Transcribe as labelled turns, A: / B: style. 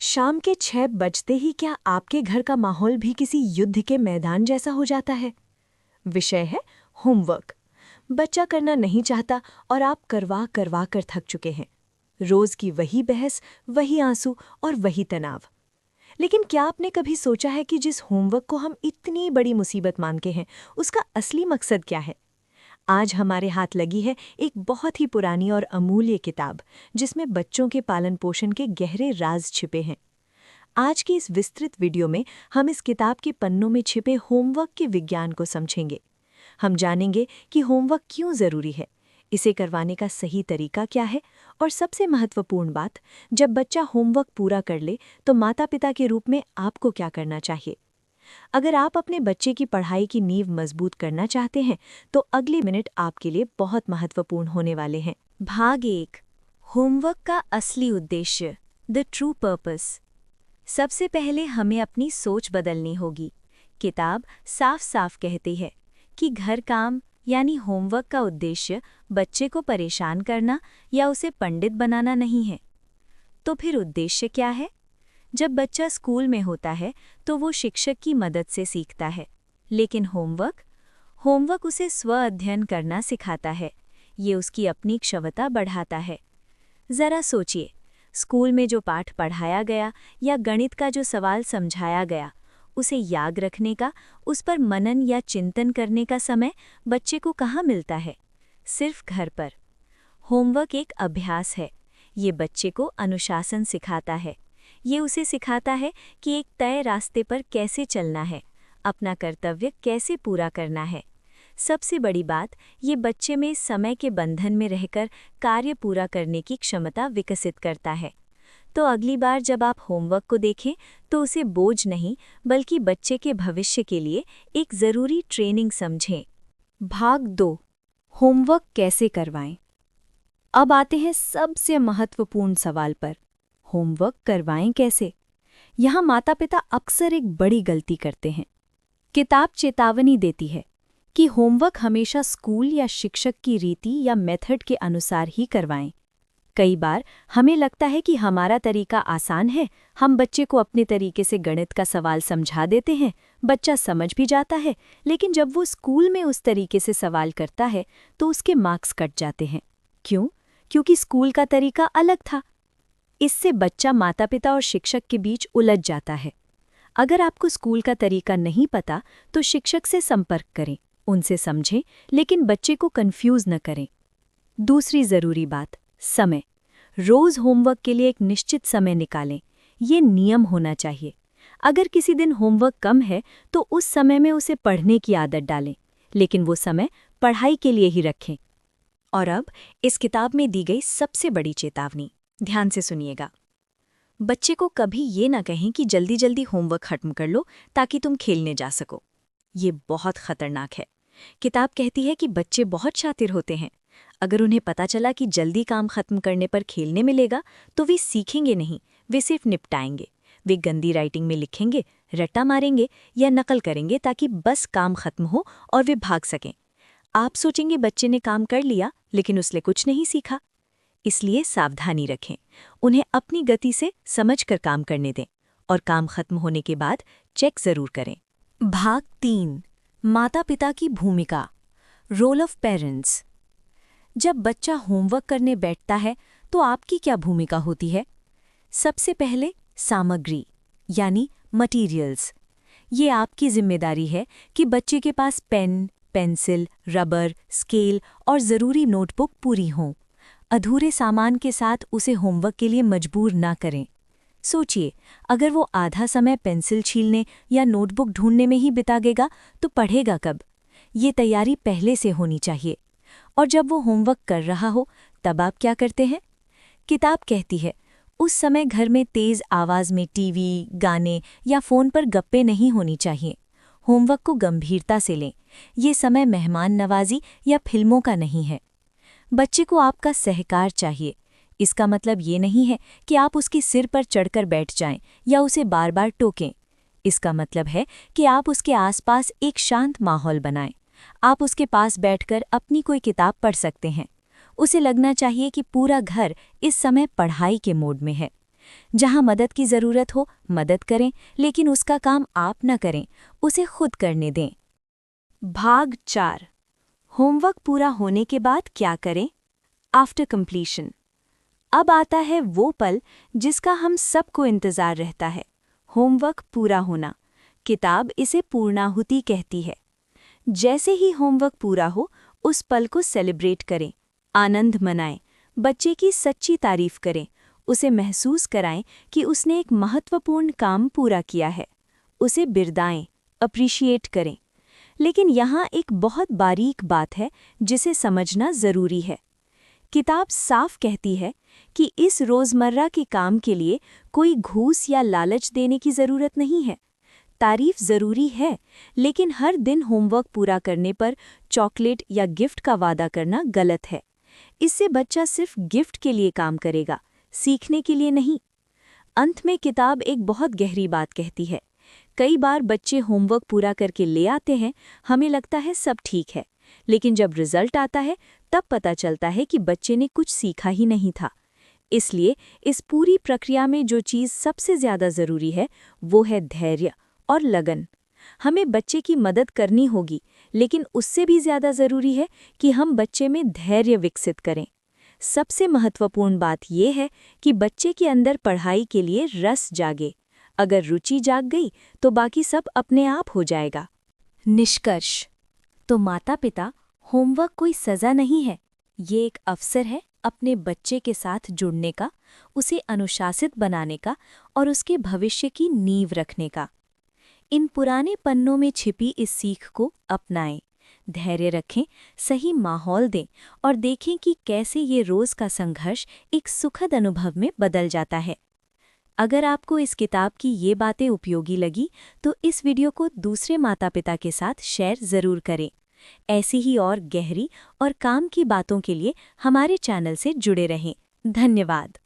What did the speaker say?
A: शाम के 6 बजते ही क्या आपके घर का माहौल भी किसी युद्ध के मैदान जैसा हो जाता है? विषय है होमवर्क। बच्चा करना नहीं चाहता और आप करवा करवा कर थक चुके हैं। रोज की वही बहस, वही आंसू और वही तनाव। लेकिन क्या आपने कभी सोचा है कि जिस होमवर्क को हम इतनी बड़ी मुसीबत मानते हैं, उसका असली मकसद क्या है? आज हमारे हाथ लगी है एक बहुत ही पुरानी और अमूल्य किताब, जिसमें बच्चों के पालन पोषण के गहरे राज छिपे हैं। आज की इस विस्तृत वीडियो में हम इस किताब के पन्नों में छिपे होमवर्क के विज्ञान को समझेंगे। हम जानेंगे कि होमवर्क क्यों ज़रूरी है, इसे करवाने का सही तरीका क्या है, और सबसे महत्वपूर्ण बात, जब बच्चा होमवर्क पूरा कर ले तो माता-पिता के रूप में आपको क्या करना चाहिए। अगर आप अपने बच्चे की पढ़ाई की नींव मजबूत करना चाहते हैं, तो अगले मिनट आपके लिए बहुत महत्वपूर्ण होने वाले हैं। भाग 1, होमवर्क का असली उद्देश्य, द ट्रू पर्पस। सबसे पहले हमें अपनी सोच बदलनी होगी। किताब साफ साफ कहती है कि घर काम यानी होमवर्क का उद्देश्य बच्चे को परेशान करना या उसे पंडित बनाना नहीं है। तो फिर उद्देश्य क्या है? जब बच्चा स्कूल में होता है तो वो शिक्षक की मदद से सीखता है, लेकिन होमवर्क उसे स्व अध्ययन करना सिखाता है। ये उसकी अपनी क्षमता बढ़ाता है। ज़रा सोचिए, स्कूल में जो पाठ पढ़ाया गया या गणित का जो सवाल समझाया गया, उसे याद रखने का, उस पर मनन या चिंतन करने का समय बच्चे को कहाँ मिलता है? सिर्फ घर पर। होमवर्क एक अभ्यास है। ये बच्चे को अनुशासन सिखाता है। ये उसे सिखाता है कि एक तय रास्ते पर कैसे चलना है, अपना कर्तव्य कैसे पूरा करना है। सबसे बड़ी बात, ये बच्चे में समय के बंधन में रहकर कार्य पूरा करने की क्षमता विकसित करता है। तो अगली बार जब आप होमवर्क को देखें तो उसे बोझ नहीं, बल्कि बच्चे के भविष्य के लिए एक ज़रूरी ट्रेनिंग समझें। भाग 2, होमवर्क कैसे करवाएं। अब आते हैं सबसे महत्वपूर्ण सवाल पर, होमवर्क करवाएं कैसे। यहाँ माता-पिता अक्सर एक बड़ी गलती करते हैं। किताब चेतावनी देती है कि होमवर्क हमेशा स्कूल या शिक्षक की रीति या मेथड के अनुसार ही करवाएं। कई बार हमें लगता है कि हमारा तरीका आसान है, हम बच्चे को अपने तरीके से गणित का सवाल समझा देते हैं, बच्चा समझ भी जाता है, लेकिन जब वो स्कूल में उस तरीके से सवाल करता है तो उसके मार्क्स कट जाते हैं। क्यों? क्योंकि स्कूल का तरीका अलग था। इससे बच्चा माता-पिता और शिक्षक के बीच उलझ जाता है। अगर आपको स्कूल का तरीका नहीं पता तो शिक्षक से संपर्क करें, उनसे समझें, लेकिन बच्चे को कंफ्यूज न करें। दूसरी ज़रूरी बात, समय। रोज़ होमवर्क के लिए एक निश्चित समय निकालें। ये नियम होना चाहिए। अगर किसी दिन होमवर्क कम है तो उस समय में उसे पढ़ने की आदत डालें, लेकिन वो समय पढ़ाई के लिए ही रखें। और अब इस किताब में दी गई सबसे बड़ी चेतावनी, ध्यान से सुनिएगा। बच्चे को कभी ये ना कहें कि जल्दी जल्दी होमवर्क खत्म कर लो ताकि तुम खेलने जा सको। ये बहुत खतरनाक है। किताब कहती है कि बच्चे बहुत शातिर होते हैं। अगर उन्हें पता चला कि जल्दी काम खत्म करने पर खेलने मिलेगा तो वे सीखेंगे नहीं, वे सिर्फ निपटाएंगे। वे गंदी राइटिंग में लिखेंगे, रट्टा मारेंगे या नकल करेंगे ताकि बस काम खत्म हो और वे भाग सकें। आप सोचेंगे बच्चे ने काम कर लिया, लेकिन उसने कुछ नहीं सीखा। इसलिए सावधानी रखें, उन्हें अपनी गति से समझकर काम करने दें और काम खत्म होने के बाद चेक ज़रूर करें। भाग 3, माता-पिता की भूमिका, रोल ऑफ पेरेंट्स। जब बच्चा होमवर्क करने बैठता है तो आपकी क्या भूमिका होती है? सबसे पहले सामग्री यानी मटीरियल्स। ये आपकी जिम्मेदारी है कि बच्चे के पास पेन, पेंसिल, रबर, स्केल और ज़रूरी नोटबुक पूरी हों। अधूरे सामान के साथ उसे होमवर्क के लिए मजबूर ना करें। सोचिए, अगर वो आधा समय पेंसिल छीलने या नोटबुक ढूंढने में ही बिता देगा तो पढ़ेगा कब? ये तैयारी पहले से होनी चाहिए। और जब वो होमवर्क कर रहा हो तब आप क्या करते हैं? किताब कहती है, उस समय घर में तेज़ आवाज़ में टीवी, गाने या फ़ोन पर गप्पे नहीं होनी चाहिए। होमवर्क को गंभीरता से लें। ये समय मेहमान नवाजी या फिल्मों का नहीं है। बच्चे को आपका सहकार चाहिए। इसका मतलब ये नहीं है कि आप उसके सिर पर चढ़कर बैठ जाएं या उसे बार बार टोकें। इसका मतलब है कि आप उसके आसपास एक शांत माहौल बनाएं। आप उसके पास बैठकर अपनी कोई किताब पढ़ सकते हैं। उसे लगना चाहिए कि पूरा घर इस समय पढ़ाई के मोड में है। जहां मदद की ज़रूरत हो मदद करें, लेकिन उसका काम आप न करें, उसे खुद करने दें। भाग 4। होमवर्क पूरा होने के बाद क्या करें? After completion. अब आता है वो पल जिसका हम सबको इंतज़ार रहता है, होमवर्क पूरा होना। किताब इसे पूर्णाहुति कहती है। जैसे ही होमवर्क पूरा हो, उस पल को सेलिब्रेट करें, आनंद मनाएं, बच्चे की सच्ची तारीफ करें, उसे महसूस कराएं कि उसने एक महत्वपूर्ण काम पूरा किया है। उसे बिरदाएं, अप्रिशिएट करें। लेकिन यहाँ एक बहुत बारीक बात है जिसे समझना ज़रूरी है। किताब साफ कहती है कि इस रोज़मर्रा के काम के लिए कोई घूस या लालच देने की ज़रूरत नहीं है। तारीफ ज़रूरी है, लेकिन हर दिन होमवर्क पूरा करने पर चॉकलेट या गिफ्ट का वादा करना गलत है। इससे बच्चा सिर्फ गिफ्ट के लिए काम करेगा, सीखने के लिए नहीं। अंत में किताब एक बहुत गहरी बात कहती है। कई बार बच्चे होमवर्क पूरा करके ले आते हैं, हमें लगता है सब ठीक है, लेकिन जब रिजल्ट आता है तब पता चलता है कि बच्चे ने कुछ सीखा ही नहीं था। इसलिए इस पूरी प्रक्रिया में जो चीज़ सबसे ज़्यादा ज़रूरी है वो है धैर्य और लगन। हमें बच्चे की मदद करनी होगी, लेकिन उससे भी ज़्यादा ज़रूरी है कि हम बच्चे में धैर्य विकसित करें। सबसे महत्वपूर्ण बात यह है कि बच्चे के अंदर पढ़ाई के लिए रस जागे। अगर रुचि जाग गई तो बाकी सब अपने आप हो जाएगा। निष्कर्ष। तो माता-पिता, होमवर्क कोई सज़ा नहीं है, ये एक अवसर है अपने बच्चे के साथ जुड़ने का, उसे अनुशासित बनाने का और उसके भविष्य की नींव रखने का। इन पुराने पन्नों में छिपी इस सीख को अपनाएं, धैर्य रखें, सही माहौल दें और देखें कि कैसे ये रोज़ का संघर्ष एक सुखद अनुभव में बदल जाता है। अगर आपको इस किताब की ये बातें उपयोगी लगी तो इस वीडियो को दूसरे माता-पिता के साथ शेयर ज़रूर करें। ऐसी ही और गहरी और काम की बातों के लिए हमारे चैनल से जुड़े रहें। धन्यवाद।